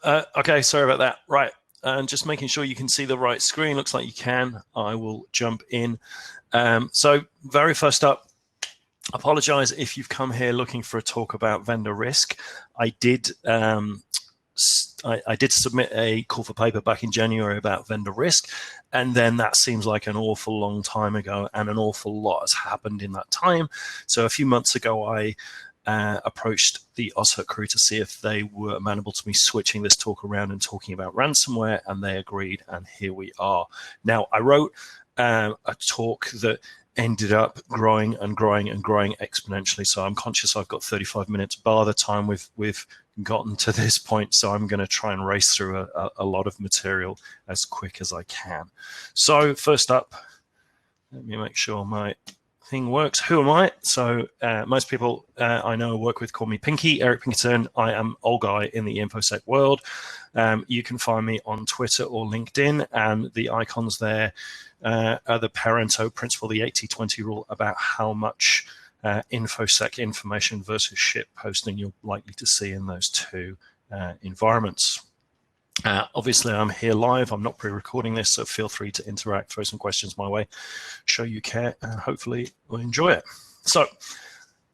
Okay, sorry about that. Right, and just making sure you can see the right screen. Looks like you can. I will jump in. So very first up, apologize if you've come here looking for a talk about vendor risk. I did submit a call for paper back in January about vendor risk, and then that seems like an awful long time ago, and an awful lot has happened in that time. So a few months ago, I approached the AusCERT crew to see if they were amenable to me switching this talk around and talking about ransomware, and they agreed, and here we are. Now, I wrote a talk that ended up growing and growing and growing exponentially, so I'm conscious I've got 35 minutes bar the time we've gotten to this point, so I'm going to try and race through a lot of material as quick as I can. So first up, let me make sure my thing works. Who am I? So most people I know work with call me Pinky, Eric Pinkerton. I am old guy in the InfoSec world. You can find me on Twitter or LinkedIn, and the icons there are the Pareto principle, the 80-20 rule, about how much InfoSec information versus ship posting you're likely to see in those two environments. Obviously, I'm here live. I'm not pre-recording this, so feel free to interact, throw some questions my way, show you care, and hopefully we'll enjoy it. So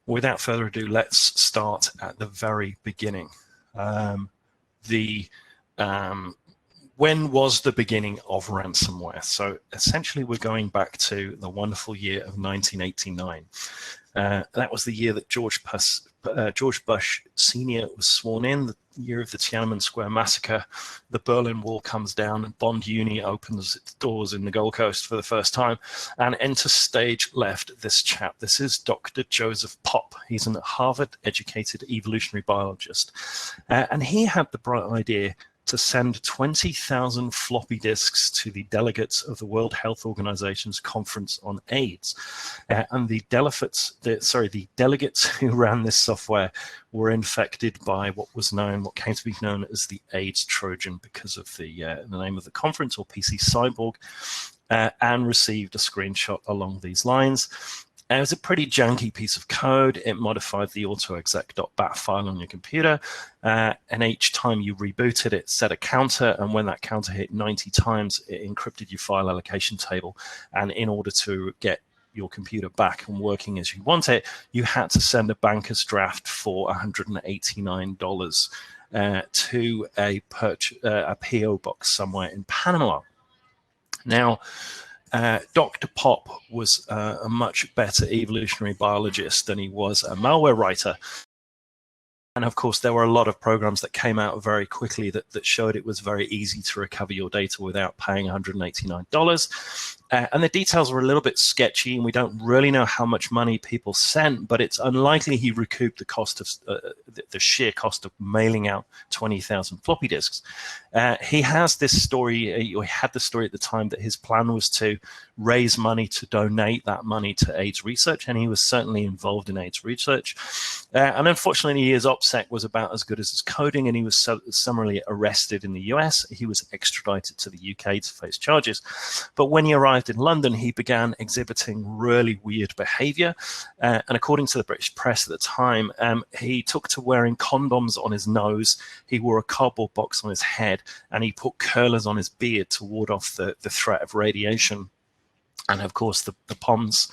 without further ado, let's start at the very beginning. When was the beginning of ransomware? So essentially, we're going back to the wonderful year of 1989. That was the year that George Bush Sr. was sworn in, the year of the Tiananmen Square massacre. The Berlin Wall comes down, and Bond Uni opens its doors in the Gold Coast for the first time, and enter stage left this chap. This is Dr. Joseph Popp. He's a Harvard-educated evolutionary biologist, and he had the bright idea to send 20,000 floppy disks to the delegates of the World Health Organization's conference on AIDS. And the delegates who ran this software were infected by what came to be known as the AIDS Trojan, because of the name of the conference, or PC Cyborg, and received a screenshot along these lines. It was a pretty janky piece of code. It modified the autoexec.bat file on your computer, and each time you rebooted it, set a counter, and when that counter hit 90 times, it encrypted your file allocation table. And in order to get your computer back and working as you want it, you had to send a banker's draft for $189 to a PO box somewhere in Panama. Now, Dr. Popp was a much better evolutionary biologist than he was a malware writer. And of course, there were a lot of programs that came out very quickly that showed it was very easy to recover your data without paying $189. And the details were a little bit sketchy, and we don't really know how much money people sent, but it's unlikely he recouped the cost of the sheer cost of mailing out 20,000 floppy disks. He has this story, or he had the story at the time, that his plan was to raise money to donate that money to AIDS research, and he was certainly involved in AIDS research. And unfortunately, his OPSEC was about as good as his coding, and he was summarily arrested in the US. He was extradited to the UK to face charges. But when he arrived in London, he began exhibiting really weird behavior. And according to the British press at the time, he took to wearing condoms on his nose. He wore a cardboard box on his head, and he put curlers on his beard to ward off the threat of radiation. And of course, the POMs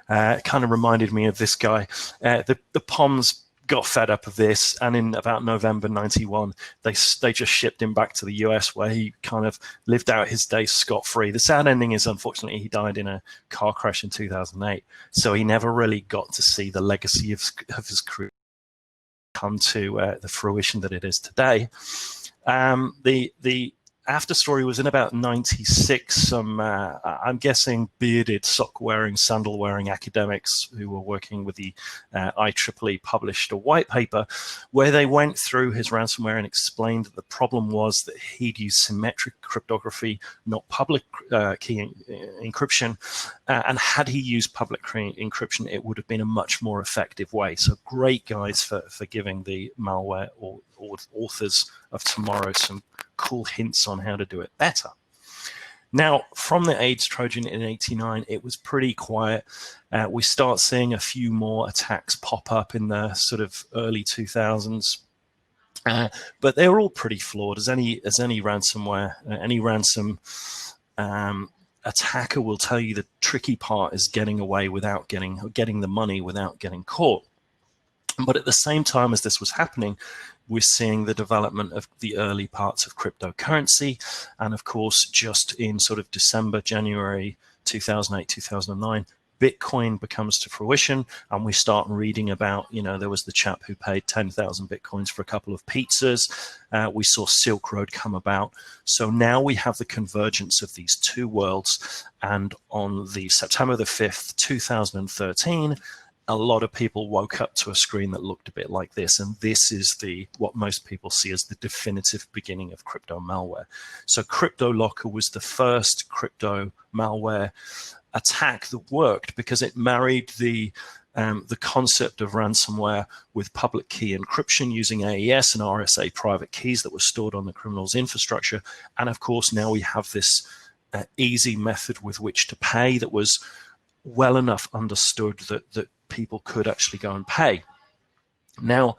kind of reminded me of this guy. The POMs got fed up of this, and in about November 91, they just shipped him back to the US, where he kind of lived out his days scot-free. The sad ending is, unfortunately, he died in a car crash in 2008, so he never really got to see the legacy of his career come to the fruition that it is today. The after story was in about 96. Some, I'm guessing, bearded, sock-wearing, sandal-wearing academics who were working with the IEEE published a white paper where they went through his ransomware and explained that the problem was that he'd used symmetric cryptography, not public key encryption. And had he used public key encryption, it would have been a much more effective way. So great guys for giving the malware or authors of tomorrow some cool hints on how to do it better. Now, from the AIDS Trojan in '89, it was pretty quiet. We start seeing a few more attacks pop up in the sort of early 2000s. But they're all pretty flawed, as any ransomware, any ransom attacker will tell you. The tricky part is getting away without getting the money without getting caught. But at the same time as this was happening, we're seeing the development of the early parts of cryptocurrency. And of course, just in sort of December, January 2008, 2009, Bitcoin becomes to fruition, and we start reading about, there was the chap who paid 10,000 Bitcoins for a couple of pizzas. We saw Silk Road come about. So now we have the convergence of these two worlds. And on the September the 5th, 2013, a lot of people woke up to a screen that looked a bit like this. And this is what most people see as the definitive beginning of crypto malware. So CryptoLocker was the first crypto malware attack that worked because it married the concept of ransomware with public key encryption using AES and RSA private keys that were stored on the criminal's infrastructure. And of course, now we have this easy method with which to pay that was well enough understood that people could actually go and pay. Now,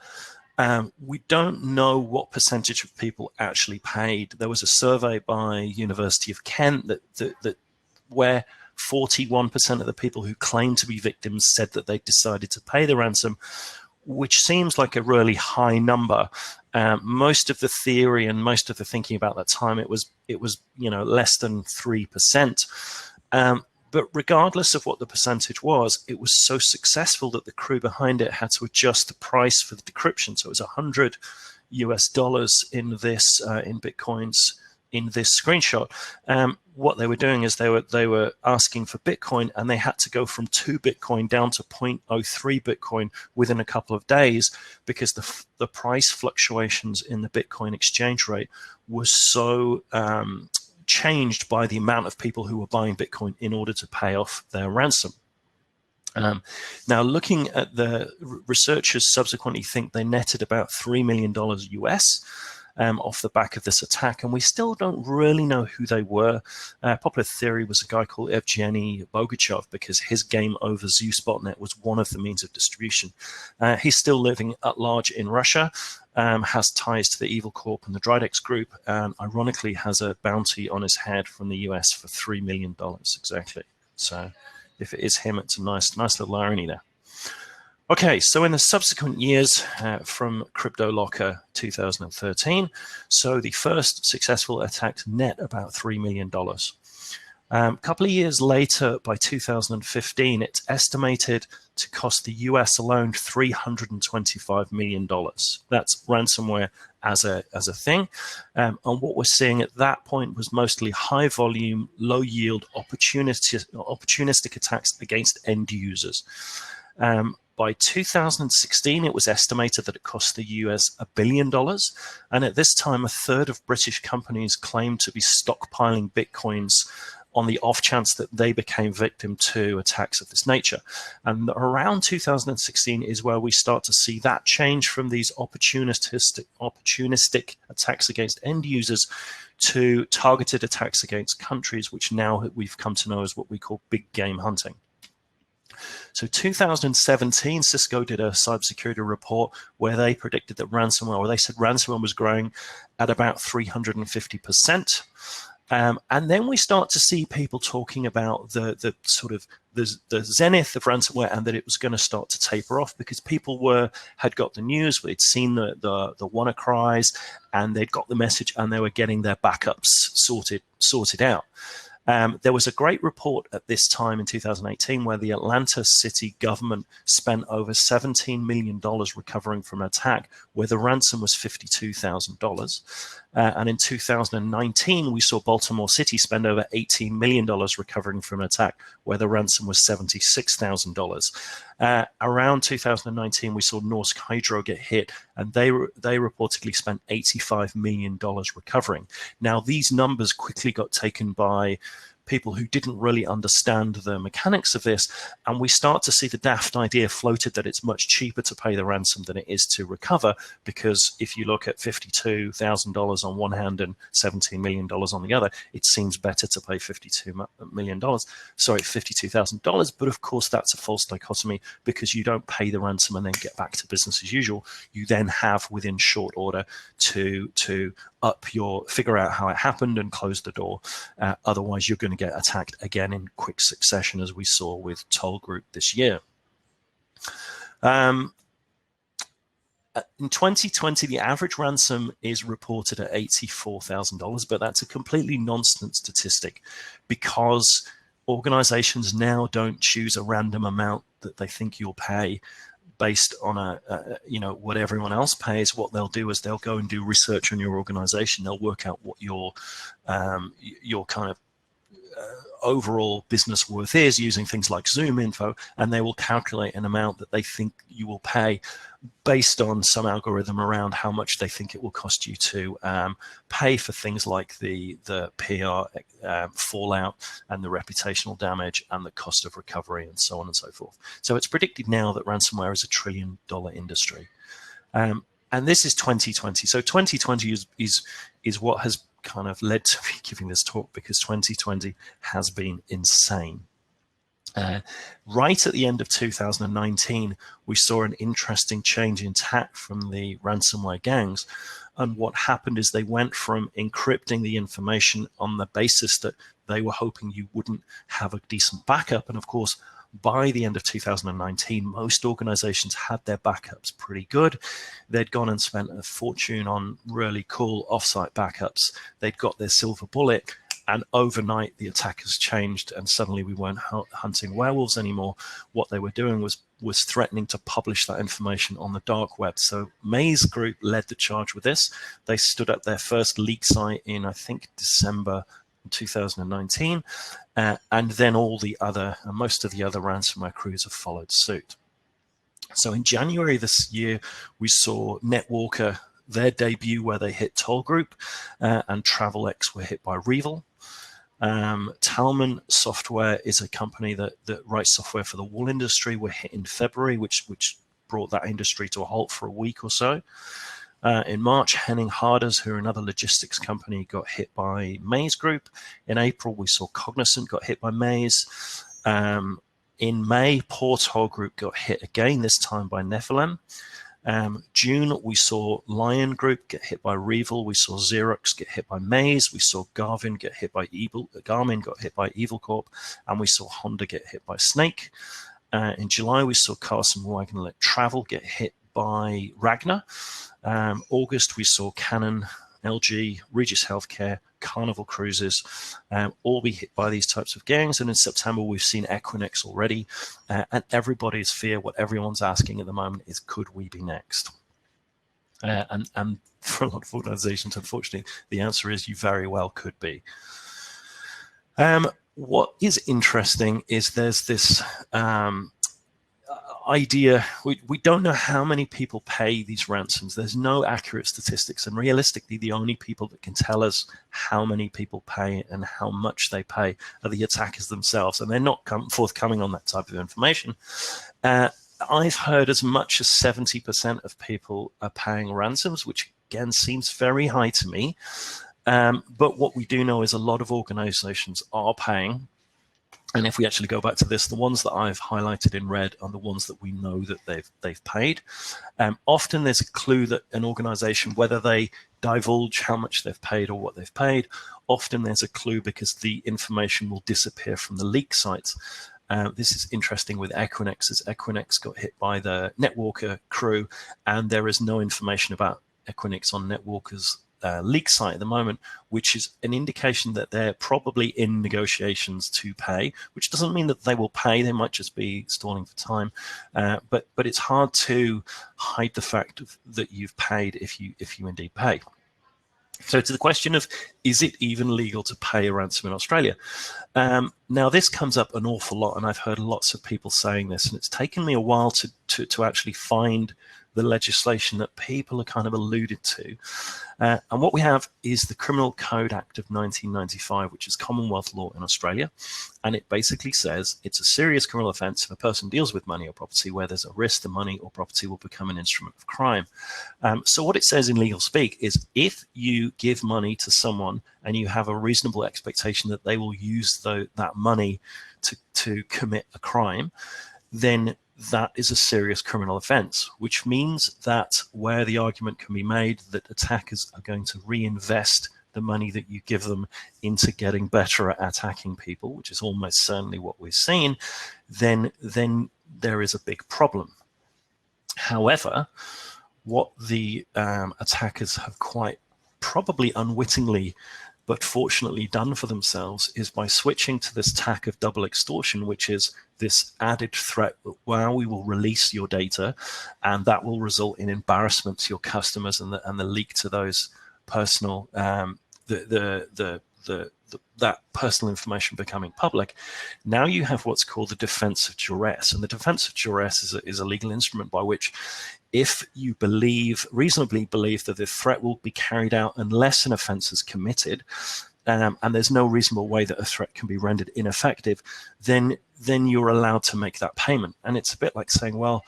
we don't know what percentage of people actually paid. There was a survey by University of Kent that where 41% of the people who claimed to be victims said that they decided to pay the ransom, which seems like a really high number. Most of the theory and most of the thinking about that time, it was less than 3%. But regardless of what the percentage was, it was so successful that the crew behind it had to adjust the price for the decryption. So it was $100 in this in Bitcoins in this screenshot. What they were doing is they were asking for Bitcoin, and they had to go from 2 Bitcoin down to 0.03 Bitcoin within a couple of days, because the price fluctuations in the Bitcoin exchange rate was so changed by the amount of people who were buying Bitcoin in order to pay off their ransom. Now, looking at the researchers subsequently think they netted about $3 million US off the back of this attack, and we still don't really know who they were. Popular theory was a guy called Evgeny Bogachev, because his game over Zeus botnet was one of the means of distribution. He's still living at large in Russia, has ties to the Evil Corp and the Drydex Group, and ironically has a bounty on his head from the US for $3 million exactly. So if it is him, it's a nice little irony there. Okay, so in the subsequent years from CryptoLocker 2013, so the first successful attacks net about $3 million. A couple of years later, by 2015, it's estimated to cost the US alone $325 million. That's ransomware as a thing. And what we're seeing at that point was mostly high volume, low yield, opportunistic attacks against end users. By 2016, it was estimated that it cost the US $1 billion. And at this time, 1/3 of British companies claimed to be stockpiling Bitcoins on the off chance that they became victim to attacks of this nature. And around 2016 is where we start to see that change from these opportunistic attacks against end users to targeted attacks against countries, which now we've come to know as what we call big game hunting. So 2017, Cisco did a cybersecurity report where they predicted that ransomware, or they said ransomware was growing at about 350%. And then we start to see people talking about the zenith of ransomware, and that it was going to start to taper off, because people had got the news, they'd seen the WannaCries, and they'd got the message, and they were getting their backups sorted out. There was a great report at this time in 2018 where the Atlanta city government spent over $17 million recovering from an attack where the ransom was $52,000. And in 2019, we saw Baltimore City spend over $18 million recovering from an attack where the ransom was $76,000. Around 2019, we saw Norsk Hydro get hit, and they reportedly spent $85 million recovering. Now, these numbers quickly got taken by people who didn't really understand the mechanics of this, and we start to see the daft idea floated that it's much cheaper to pay the ransom than it is to recover, because if you look at $52,000 on one hand and $17 million on the other, it seems better to pay $52,000, but of course that's a false dichotomy, because you don't pay the ransom and then get back to business as usual. You then have within short order to figure out how it happened and close the door. Otherwise, you're going to get attacked again in quick succession, as we saw with Toll Group this year. In 2020, the average ransom is reported at $84,000, but that's a completely nonsense statistic, because organizations now don't choose a random amount that they think you'll pay based on what everyone else pays. What they'll do is they'll go and do research on your organization. They'll work out what your kind of overall business worth is using things like Zoom info, and they will calculate an amount that they think you will pay based on some algorithm around how much they think it will cost you to pay for things like the PR fallout and the reputational damage and the cost of recovery and so on and so forth. So it's predicted now that ransomware is $1 trillion industry. And this is 2020. So 2020 is what has kind of led to me giving this talk, because 2020 has been insane. Right at the end of 2019, we saw an interesting change in tack from the ransomware gangs. And what happened is they went from encrypting the information on the basis that they were hoping you wouldn't have a decent backup. And of course, by the end of 2019, most organizations had their backups pretty good. They'd gone and spent a fortune on really cool offsite backups. They'd got their silver bullet, and overnight the attackers changed, and suddenly we weren't hunting werewolves anymore. What they were doing was threatening to publish that information on the dark web. So Maze Group led the charge with this. They stood up their first leak site in, I think, December 2019, and then most of the other ransomware crews have followed suit. So in January this year, we saw Netwalker, their debut, where they hit Toll Group, and TravelX were hit by Revel. Talman Software is a company that writes software for the wool industry. Were hit in February, which brought that industry to a halt for a week or so. In March, Henning Harders, who are another logistics company, got hit by Maze Group. In April, we saw Cognizant got hit by Maze. In May, Portal Group got hit again, this time by Nephilim. June, we saw Lion Group get hit by Revel. We saw Xerox get hit by Maze. We saw Garmin got hit by Evil Corp, and we saw Honda get hit by Snake. In July, we saw Carson Wagoner Travel get hit by Ragnar. August, we saw Canon, LG, Regis Healthcare, Carnival Cruises, all be hit by these types of gangs. And in September, we've seen Equinix already. And everybody's fear, what everyone's asking at the moment is, could we be next? And for a lot of organizations, unfortunately, the answer is you very well could be. What is interesting is there's this idea, we don't know how many people pay these ransoms. There's no accurate statistics, and realistically the only people that can tell us how many people pay and how much they pay are the attackers themselves, and they're not forthcoming on that type of information. I've heard as much as 70% of people are paying ransoms, which again seems very high to me, but what we do know is a lot of organizations are paying. And if we actually go back to this, the ones that I've highlighted in red are the ones that we know that they've paid. Often there's a clue that an organization, whether they divulge how much they've paid or what they've paid, often there's a clue because the information will disappear from the leak sites. This is interesting with Equinix, as Equinix got hit by the Netwalker crew, and there is no information about Equinix on Netwalker's leak site at the moment, which is an indication that they're probably in negotiations to pay, which doesn't mean that they will pay. They might just be stalling for time, but it's hard to hide the fact that you've paid if you indeed pay. So to the question of, is it even legal to pay a ransom in Australia? Now, this comes up an awful lot, and I've heard lots of people saying this, and it's taken me a while to actually find the legislation that people are kind of alluded to. And what we have is the Criminal Code Act of 1995, which is Commonwealth law in Australia. And it basically says it's a serious criminal offence if a person deals with money or property where there's a risk the money or property will become an instrument of crime. So what it says in legal speak is if you give money to someone and you have a reasonable expectation that they will use that money to commit a crime, then that is a serious criminal offence, which means that where the argument can be made that attackers are going to reinvest the money that you give them into getting better at attacking people, which is almost certainly what we've seen, then there is a big problem. However, what the attackers have quite probably unwittingly but fortunately done for themselves is by switching to this tack of double extortion, which is this added threat that, well, we will release your data and that will result in embarrassment to your customers and the leak to those personal, that personal information becoming public. Now you have what's called the Defense of Duress, and the Defense of Duress is a legal instrument by which, if you reasonably believe that the threat will be carried out unless an offence is committed, and there's no reasonable way that a threat can be rendered ineffective, then you're allowed to make that payment. And it's a bit like saying, well,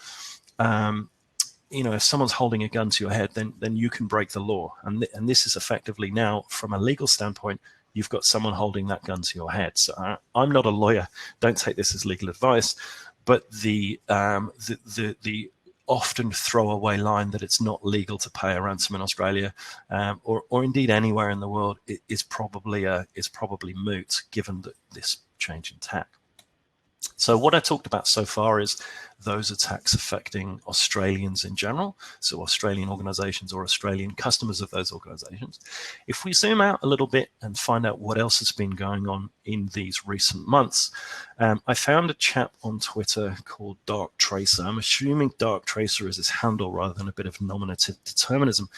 if someone's holding a gun to your head, then you can break the law. And this is effectively now, from a legal standpoint, you've got someone holding that gun to your head. So I'm not a lawyer. Don't take this as legal advice. But the often throwaway line that it's not legal to pay a ransom in Australia, or indeed anywhere in the world, is probably moot given this change in tack. So what I talked about so far is those attacks affecting Australians in general, so Australian organizations or Australian customers of those organizations. If we zoom out a little bit and find out what else has been going on in these recent months, I found a chap on Twitter called Dark Tracer. I'm assuming Dark Tracer is his handle rather than a bit of nominative determinism.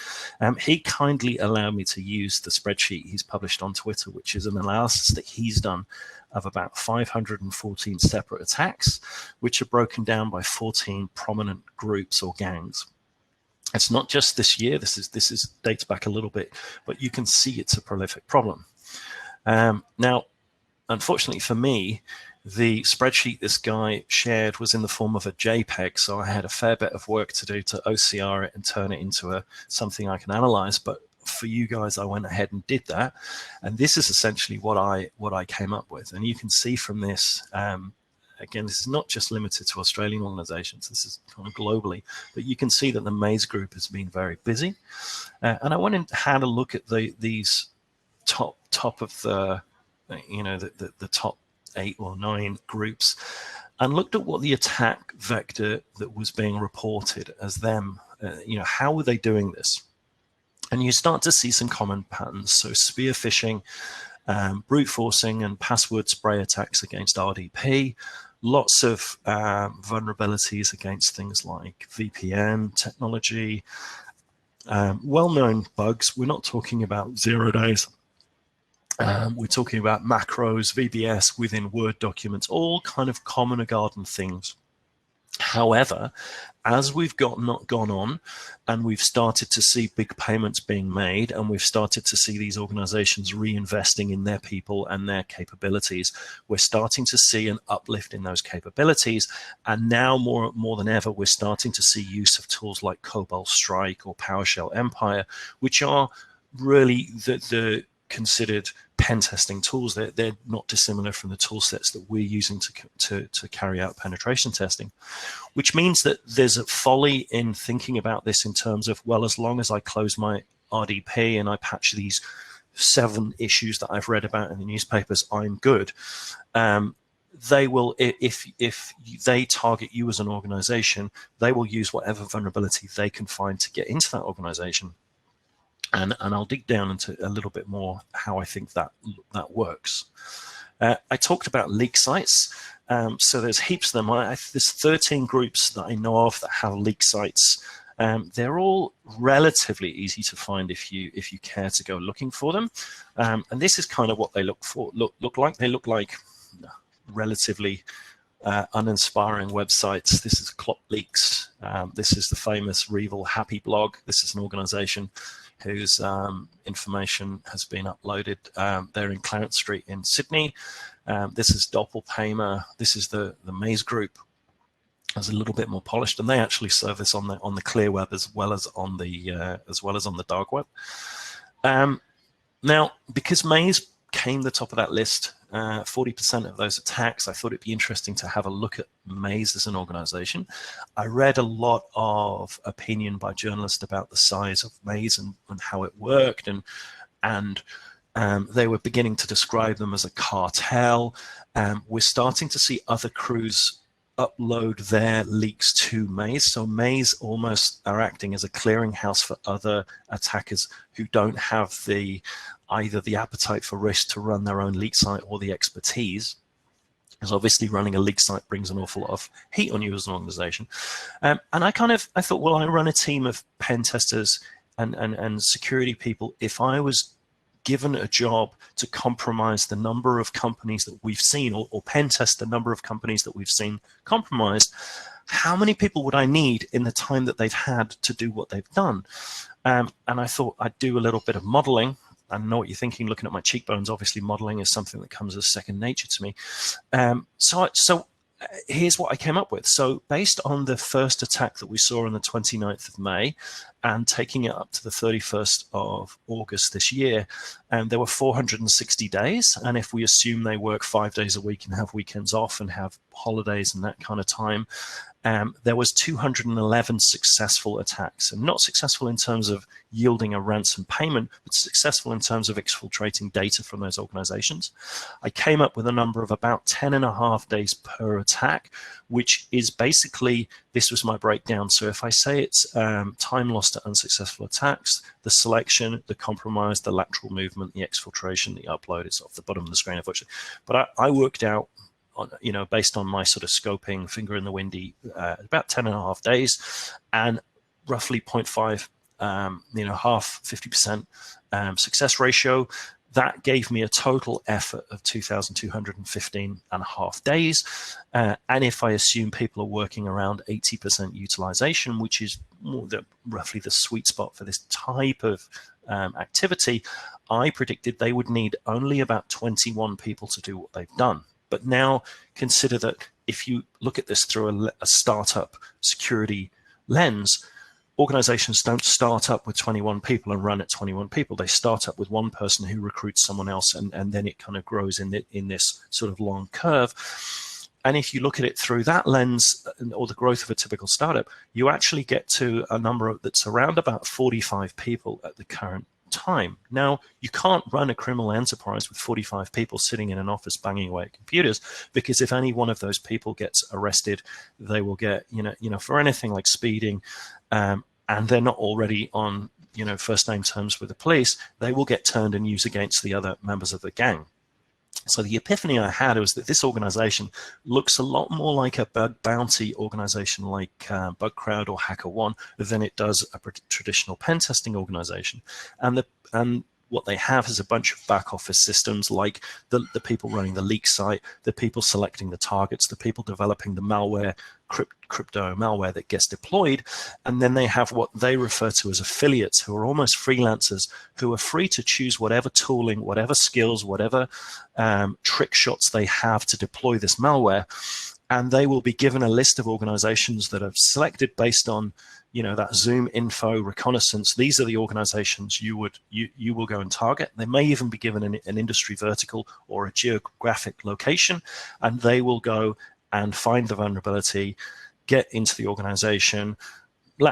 He kindly allowed me to use the spreadsheet he's published on Twitter, which is an analysis that he's done of about 514 separate attacks, which are broken down by 14 prominent groups or gangs. It's not just this year. This is dates back a little bit, but you can see it's a prolific problem. Now, unfortunately for me, the spreadsheet this guy shared was in the form of a JPEG, so I had a fair bit of work to do to OCR it and turn it into something I can analyze. But for you guys, I went ahead and did that, and this is essentially what I came up with. And you can see from this, again, this is not just limited to Australian organizations, this is kind of globally, but you can see that the Maze group has been very busy. And I went and had a look at these top of the top 8 or 9 groups, and looked at what the attack vector that was being reported as them, how were they doing this? And you start to see some common patterns. So spear phishing, brute forcing, and password spray attacks against RDP. Lots of vulnerabilities against things like VPN technology. Well-known bugs. We're not talking about 0 days. We're talking about macros, VBS within Word documents, all kind of common or garden things. However, as we've gone on and we've started to see big payments being made, and we've started to see these organizations reinvesting in their people and their capabilities, we're starting to see an uplift in those capabilities. And now more than ever, we're starting to see use of tools like Cobalt Strike or PowerShell Empire, which are really the considered pen testing tools. They're not dissimilar from the tool sets that we're using to carry out penetration testing, which means that there's a folly in thinking about this in terms of, well, as long as I close my RDP and I patch these 7 issues that I've read about in the newspapers, I'm good. They will, if they target you as an organization, they will use whatever vulnerability they can find to get into that organization. And I'll dig down into a little bit more how I think that works. I talked about leak sites. So there's heaps of them. There's 13 groups that I know of that have leak sites. They're all relatively easy to find if you care to go looking for them. And this is kind of what they look like. They look like relatively uninspiring websites. This is Clop Leaks. This is the famous Revil Happy blog. This is an organization whose information has been uploaded. They're in Clount Street in Sydney. This is Doppelpaymer. This is the Maze Group. It's a little bit more polished, and they actually serve this on the clear web as well as on the dark web. Now, because Maze came the top of that list, 40% of those attacks, I thought it'd be interesting to have a look at Maze as an organization. I read a lot of opinion by journalists about the size of Maze and how it worked, and they were beginning to describe them as a cartel. We're starting to see other crews upload their leaks to Maze. So Maze almost are acting as a clearinghouse for other attackers who don't have either the appetite for risk to run their own leak site or the expertise. Because obviously running a leak site brings an awful lot of heat on you as an organization. And I thought, well, I run a team of pen testers and security people. If I was given a job to compromise the number of companies that we've seen, or pen test the number of companies that we've seen compromised, how many people would I need in the time that they've had to do what they've done? And I thought I'd do a little bit of modeling. I know what you're thinking, looking at my cheekbones. Obviously, modeling is something that comes as second nature to me. So here's what I came up with. So based on the first attack that we saw on the 29th of May and taking it up to the 31st of August this year, there were 460 days. And if we assume they work 5 days a week and have weekends off and have holidays and that kind of time, there was 211 successful attacks, and not successful in terms of yielding a ransom payment, but successful in terms of exfiltrating data from those organizations. I came up with a number of about 10.5 days per attack, which is basically, this was my breakdown. So if I say it's time lost to unsuccessful attacks, the selection, the compromise, the lateral movement, the exfiltration, the upload is off the bottom of the screen, unfortunately. But I worked out, based on my sort of scoping, finger in the windy, about 10.5 days, and roughly 0.5, half, 50% success ratio. That gave me a total effort of 2,215.5 days. And if I assume people are working around 80% utilization, which is roughly the sweet spot for this type of activity, I predicted they would need only about 21 people to do what they've done. But now consider that if you look at this through a startup security lens, organizations don't start up with 21 people and run at 21 people. They start up with one person who recruits someone else, and then it kind of grows in this sort of long curve. And if you look at it through that lens, or the growth of a typical startup, you actually get to a number that's around about 45 people at the current time. Now, you can't run a criminal enterprise with 45 people sitting in an office banging away at computers, because if any one of those people gets arrested, they will get, for anything like speeding, and they're not already on, first name terms with the police, they will get turned and used against the other members of the gang. So the epiphany I had was that this organization looks a lot more like a bug bounty organization like BugCrowd or HackerOne than it does a traditional pen testing organization. And what they have is a bunch of back office systems, like the people running the leak site, the people selecting the targets, the people developing the malware, crypto malware that gets deployed. And then they have what they refer to as affiliates, who are almost freelancers, who are free to choose whatever tooling, whatever skills, whatever trick shots they have to deploy this malware. And they will be given a list of organizations that are selected based on that Zoom info reconnaissance. These are the organizations you will go and target. They may even be given an industry vertical or a geographic location, and they will go and find the vulnerability, get into the organization,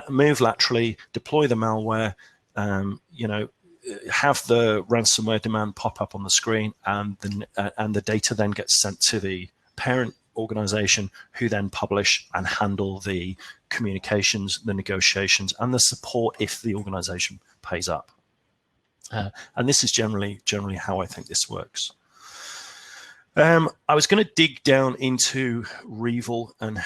move laterally, deploy the malware, have the ransomware demand pop up on the screen, and the data then gets sent to the parent organization, who then publish and handle the communications, the negotiations, and the support if the organization pays up. And this is generally how I think this works. I was going to dig down into Revil and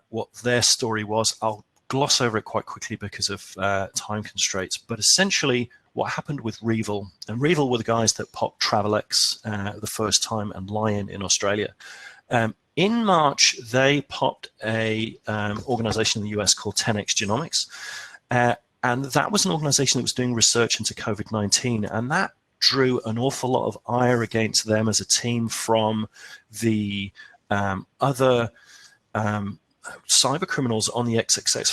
what their story was. I'll gloss over it quite quickly because of time constraints. But essentially, what happened with Revil, and Revil were the guys that popped Travelex the first time and Lion in Australia. In March, they popped a organization in the US called 10x Genomics. And that was an organization that was doing research into COVID-19. And that drew an awful lot of ire against them as a team from the other cyber criminals on the XXS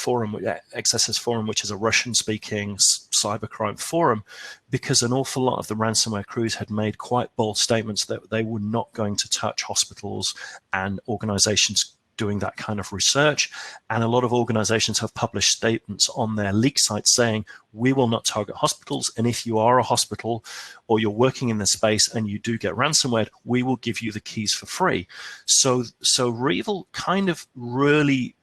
forum, which is a Russian-speaking cybercrime forum, because an awful lot of the ransomware crews had made quite bold statements that they were not going to touch hospitals and organizations doing that kind of research. And a lot of organizations have published statements on their leak sites saying, we will not target hospitals. And if you are a hospital or you're working in the space and you do get ransomware, we will give you the keys for free. So Revil kind of really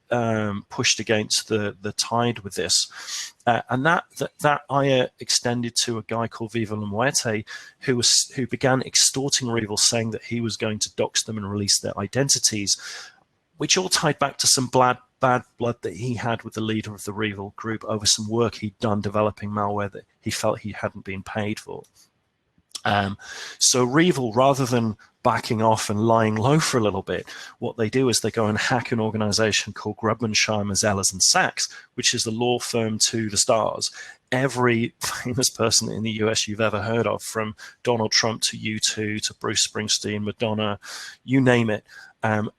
pushed against the tide with this. And that ire extended to a guy called Viva Muerte, who began extorting Revil, saying that he was going to dox them and release their identities, which all tied back to some bad blood that he had with the leader of the Revil group over some work he'd done developing malware that he felt he hadn't been paid for. So Revil, rather than backing off and lying low for a little bit, what they do is they go and hack an organization called Grubman, Shire, Zellers and Sachs, which is the law firm to the stars. Every famous person in the US you've ever heard of, from Donald Trump to U2 to Bruce Springsteen, Madonna, you name it,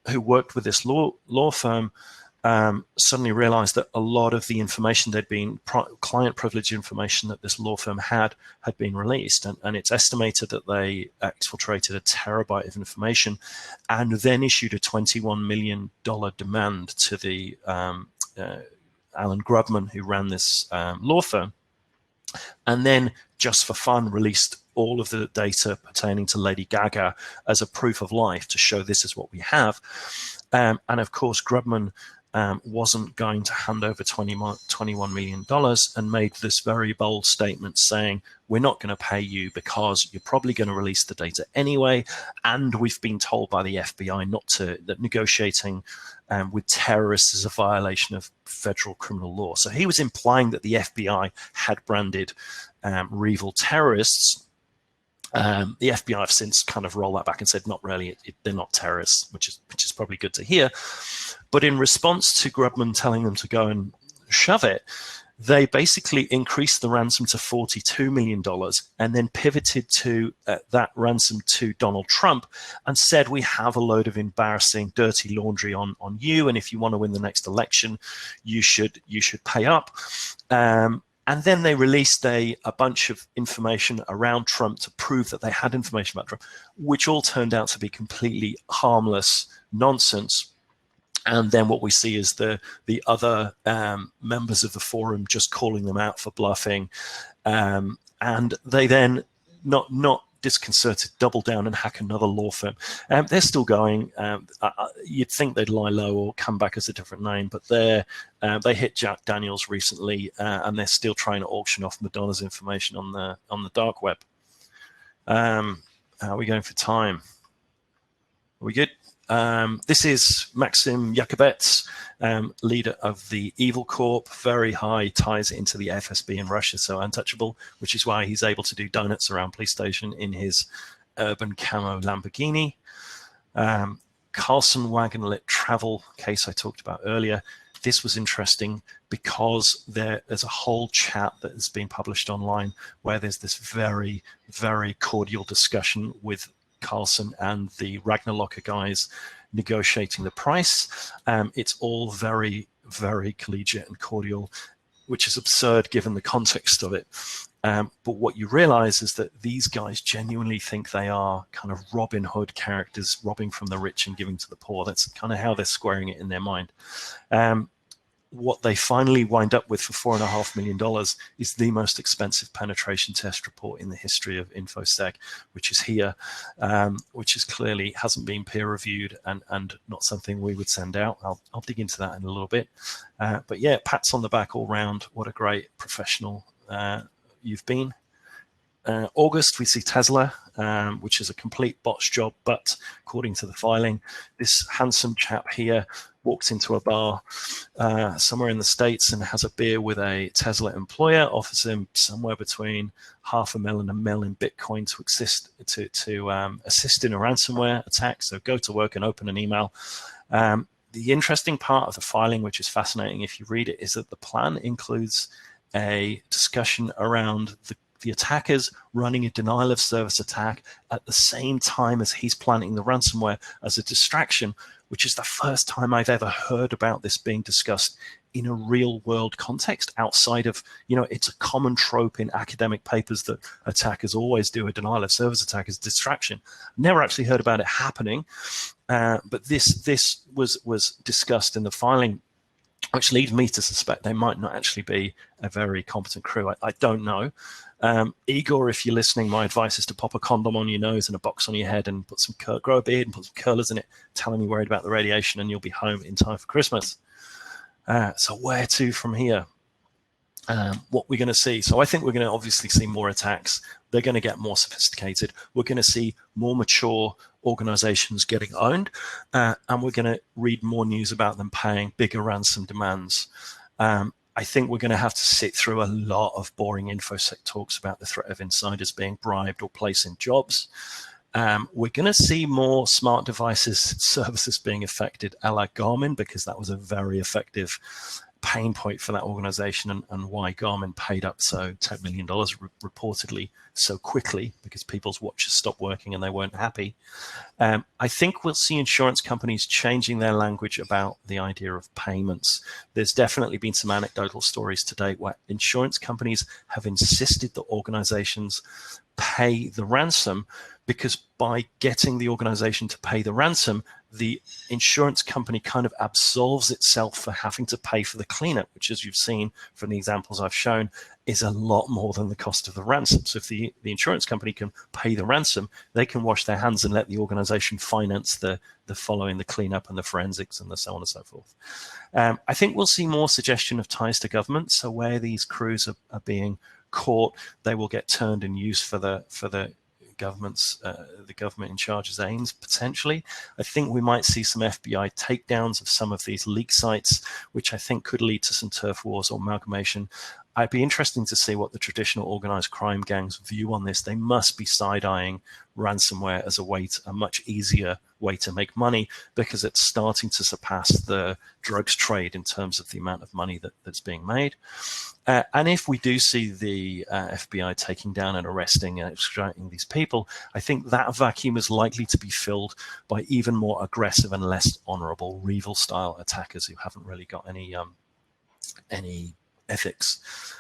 who worked with this law firm, suddenly realized that a lot of the information client privilege information that this law firm had been released. And it's estimated that they exfiltrated a terabyte of information and then issued a $21 million demand to the Alan Grubman, who ran this law firm. And then, just for fun, released all of the data pertaining to Lady Gaga as a proof of life to show this is what we have. And of course, Grubman wasn't going to hand over $21 million and made this very bold statement saying, we're not going to pay you because you're probably going to release the data anyway. And we've been told by the FBI that negotiating with terrorists is a violation of federal criminal law. So he was implying that the FBI had branded Revil terrorists. The FBI have since kind of rolled that back and said, not really, they're not terrorists, which is probably good to hear. But in response to Grubman telling them to go and shove it, they basically increased the ransom to $42 million and then pivoted to that ransom to Donald Trump and said, we have a load of embarrassing, dirty laundry on you, and if you want to win the next election, you should pay up. And then they released a bunch of information around Trump to prove that they had information about Trump, which all turned out to be completely harmless nonsense. And then what we see is the other members of the forum just calling them out for bluffing. And they then, not disconcerted, double down and hack another law firm. They're still going. You'd think they'd lie low or come back as a different name, but they hit Jack Daniels recently, and they're still trying to auction off Madonna's information on the dark web. How are we going for time? Are we good? This is Maxim Yakubets, leader of the Evil Corp, very high ties into the FSB in Russia, so untouchable, which is why he's able to do donuts around police station in his urban camo Lamborghini. Carlson Wagon-lit travel case I talked about earlier. This was interesting because there's a whole chat that has been published online where there's this very, very cordial discussion with Carlson and the Ragnarlocker guys negotiating the price. It's all very, very collegiate and cordial, which is absurd given the context of it. But what you realize is that these guys genuinely think they are kind of Robin Hood characters, robbing from the rich and giving to the poor. That's kind of how they're squaring it in their mind. What they finally wind up with for $4.5 million is the most expensive penetration test report in the history of InfoSec, which is here, which is clearly hasn't been peer reviewed and not something we would send out. I'll dig into that in a little bit. But yeah, pats on the back all round. What a great professional you've been. August, we see Tesla, which is a complete botch job, but according to the filing, this handsome chap here walked into a bar somewhere in the States and has a beer with a Tesla employer, offers him somewhere between $500,000 and $1 million in Bitcoin to assist in a ransomware attack. So go to work and open an email. The interesting part of the filing, which is fascinating if you read it, is that the plan includes a discussion around the attackers running a denial of service attack at the same time as he's planning the ransomware as a distraction, which is the first time I've ever heard about this being discussed in a real world context outside of, it's a common trope in academic papers that attackers always do a denial of service attack as distraction. Never actually heard about it happening, but this was discussed in the filing, which leads me to suspect they might not actually be a very competent crew. I don't know. Igor, if you're listening, my advice is to pop a condom on your nose and a box on your head and grow a beard and put some curlers in it, telling me worried about the radiation, and you'll be home in time for Christmas. So where to from here? What we're going to see. So I think we're going to obviously see more attacks. They're going to get more sophisticated. We're going to see more mature organizations getting owned, and we're going to read more news about them paying bigger ransom demands. I think we're going to have to sit through a lot of boring InfoSec talks about the threat of insiders being bribed or placing jobs. We're going to see more smart devices services being affected, a la Garmin, because that was a very effective pain point for that organization, and why Garmin paid up so $10 million reportedly so quickly, because people's watches stopped working and they weren't happy. I think we'll see insurance companies changing their language about the idea of payments. There's definitely been some anecdotal stories to date where insurance companies have insisted that organizations pay the ransom, because by getting the organization to pay the ransom, the insurance company kind of absolves itself for having to pay for the cleanup, which, as you've seen from the examples I've shown, is a lot more than the cost of the ransom. So if the insurance company can pay the ransom, they can wash their hands and let the organization finance the following, the cleanup and the forensics and the so on and so forth. I think we'll see more suggestion of ties to government. So where these crews are being caught, they will get turned and used for the government's the government in charge's aims, potentially. I think we might see some FBI takedowns of some of these leak sites, which I think could lead to some turf wars or amalgamation. I'd be interesting to see what the traditional organized crime gangs view on this. They must be side-eyeing ransomware as a much easier way to make money, because it's starting to surpass the drugs trade in terms of the amount of money that's being made. And if we do see the FBI taking down and arresting and extracting these people, I think that vacuum is likely to be filled by even more aggressive and less honorable REvil-style attackers who haven't really got any ethics.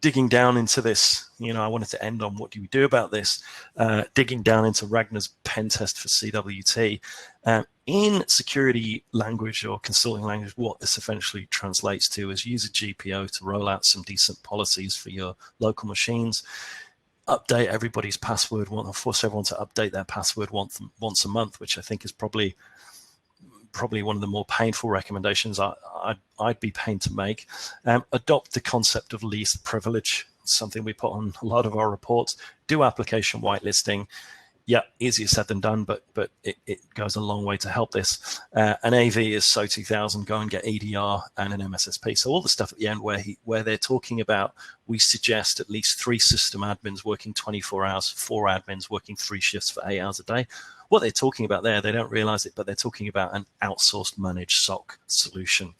Digging down into this, I wanted to end on what do we do about this, digging down into Ragnar's pen test for CWT. In security language or consulting language, what this eventually translates to is use a GPO to roll out some decent policies for your local machines, update everybody's password, force everyone to update their password once a month, which I think is probably one of the more painful recommendations I'd be pained to make. Adopt the concept of least privilege, something we put on a lot of our reports. Do application whitelisting. Yeah, easier said than done, but it goes a long way to help this. An AV is SO 2000, go and get EDR and an MSSP. So all the stuff at the end where they're talking about, we suggest at least 3 system admins working 24 hours, 4 admins working 3 shifts for 8 hours a day. What they're talking about there, they don't realize it, but they're talking about an outsourced managed SOC solution,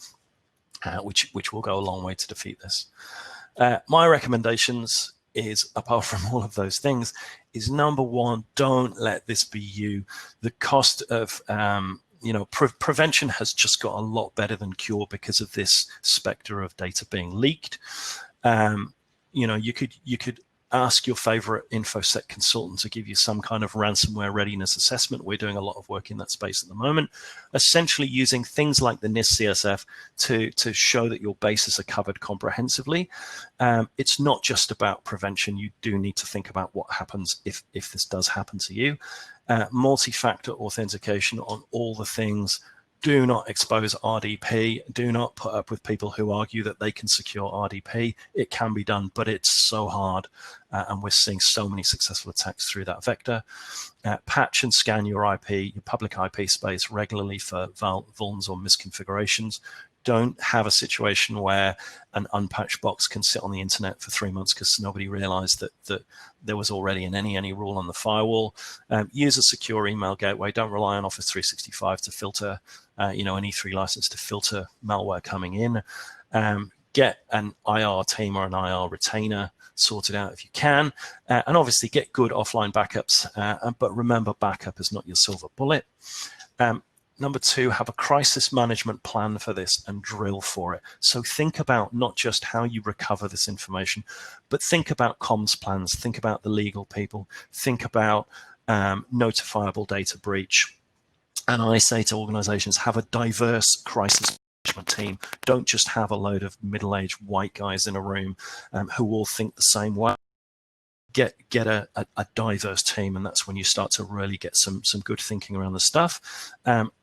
which will go a long way to defeat this. My recommendations is, apart from all of those things, is number one, don't let this be you. The cost of prevention has just got a lot better than cure because of this specter of data being leaked. You could ask your favorite InfoSec consultant to give you some kind of ransomware readiness assessment. We're doing a lot of work in that space at the moment, essentially using things like the NIST CSF to show that your bases are covered comprehensively. It's not just about prevention. You do need to think about what happens if this does happen to you. Multi-factor authentication on all the things. do not expose RDP. Do not put up with people who argue that they can secure RDP. It can be done, but it's so hard. And we're seeing so many successful attacks through that vector. Patch and scan your IP, your public IP space regularly for vulns or misconfigurations. Don't have a situation where an unpatched box can sit on the internet for 3 months because nobody realized that there was already an any rule on the firewall. Use a secure email gateway. Don't rely on Office 365 to filter, an E3 license to filter malware coming in. Get an IR team or an IR retainer sorted out if you can. And obviously get good offline backups. But remember, backup is not your silver bullet. Number 2, have a crisis management plan for this and drill for it. So think about not just how you recover this information, but think about comms plans, think about the legal people, think about notifiable data breach. And I say to organizations, have a diverse crisis management team. Don't just have a load of middle-aged white guys in a room who all think the same way. Get a diverse team, and that's when you start to really get some good thinking around the stuff.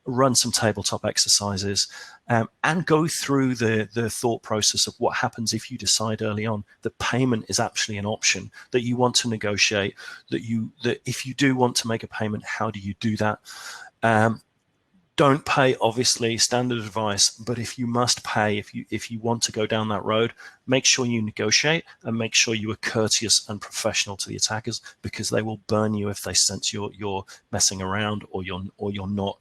Run some tabletop exercises and go through the thought process of what happens if you decide early on that payment is actually an option, that you want to negotiate, that if you do want to make a payment, how do you do that? Don't pay, obviously, standard advice, but if you must pay, if you want to go down that road, make sure you negotiate and make sure you are courteous and professional to the attackers, because they will burn you if they sense you're messing around or you're not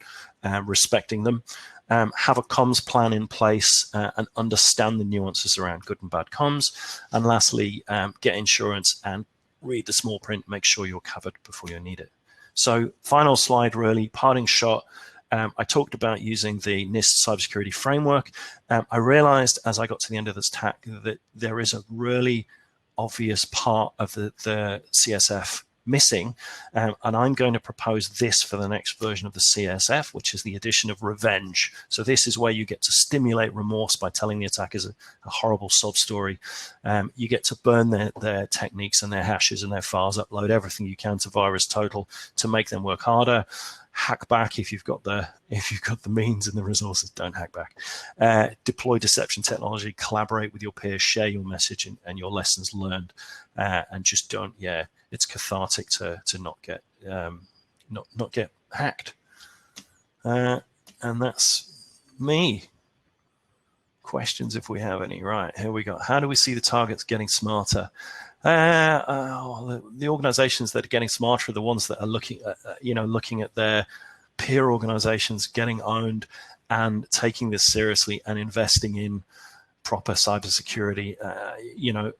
respecting them. Have a comms plan in place and understand the nuances around good and bad comms. And lastly, get insurance and read the small print, make sure you're covered before you need it. So final slide, really, parting shot. I talked about using the NIST cybersecurity framework. I realized as I got to the end of this talk that there is a really obvious part of the CSF missing, and I'm going to propose this for the next version of the CSF, which is the addition of revenge. So this is where you get to stimulate remorse by telling the attackers a horrible sob story. You get to burn their techniques and their hashes and their files, upload everything you can to VirusTotal to make them work harder. Hack back if you've got the means and the resources. Don't hack back. Deploy deception technology. Collaborate with your peers. Share your message and your lessons learned. And just don't. Yeah, it's cathartic to not get not get hacked. And that's me. Questions if we have any. Right, here we go. How do we see the targets getting smarter? The organizations that are getting smarter are the ones that are looking at their peer organizations getting owned and taking this seriously and investing in proper cybersecurity.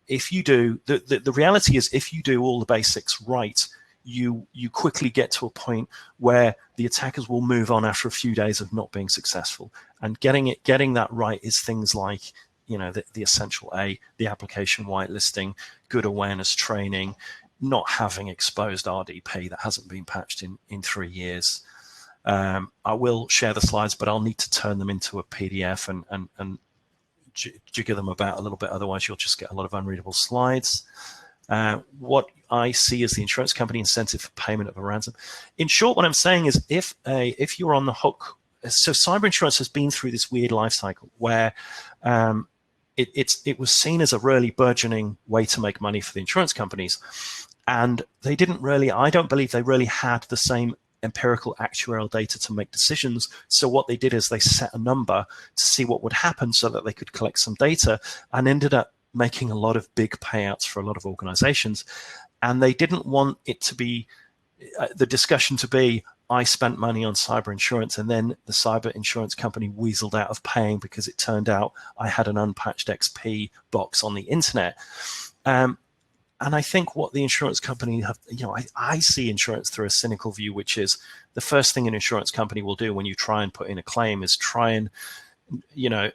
If you do, the reality is, if you do all the basics right, you quickly get to a point where the attackers will move on after a few days of not being successful. And getting that right is things like, the essential A, the application whitelisting, good awareness training, not having exposed RDP that hasn't been patched in 3 years. I will share the slides, but I'll need to turn them into a PDF and jigger them about a little bit. Otherwise, you'll just get a lot of unreadable slides. What I see as the insurance company incentive for payment of a ransom. In short, what I'm saying is if you're on the hook, so cyber insurance has been through this weird life cycle where it was seen as a really burgeoning way to make money for the insurance companies. And they didn't really, I don't believe they really had the same empirical actuarial data to make decisions. So what they did is they set a number to see what would happen so that they could collect some data, and ended up making a lot of big payouts for a lot of organizations. And they didn't want it to be, the discussion to be, I spent money on cyber insurance and then the cyber insurance company weaseled out of paying because it turned out I had an unpatched XP box on the internet. And I think what the insurance company have, I see insurance through a cynical view, which is the first thing an insurance company will do when you try and put in a claim is try and,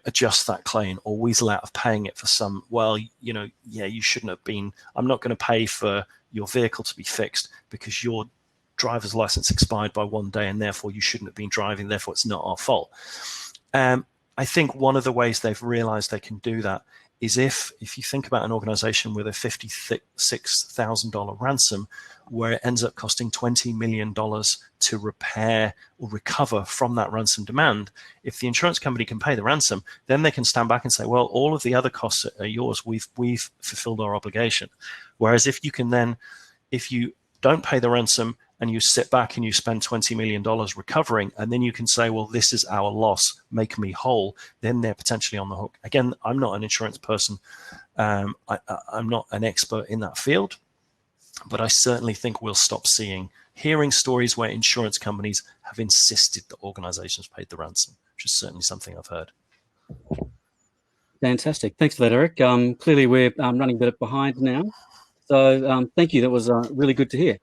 adjust that claim or weasel out of paying it for some, you shouldn't have been, I'm not going to pay for your vehicle to be fixed because your driver's license expired by 1 day and therefore you shouldn't have been driving, therefore it's not our fault. I think one of the ways they've realized they can do that is if you think about an organization with a $56,000 ransom, where it ends up costing $20 million to repair or recover from that ransom demand, if the insurance company can pay the ransom, then they can stand back and say, well, all of the other costs are yours. We've fulfilled our obligation. Whereas if you don't pay the ransom and you sit back and you spend $20 million recovering, and then you can say, well, this is our loss, make me whole, then they're potentially on the hook. Again, I'm not an insurance person. I'm not an expert in that field, but I certainly think we'll stop hearing stories where insurance companies have insisted that organizations paid the ransom, which is certainly something I've heard. Fantastic. Thanks for that, Eric. Clearly, we're running a bit behind now. So thank you. That was really good to hear.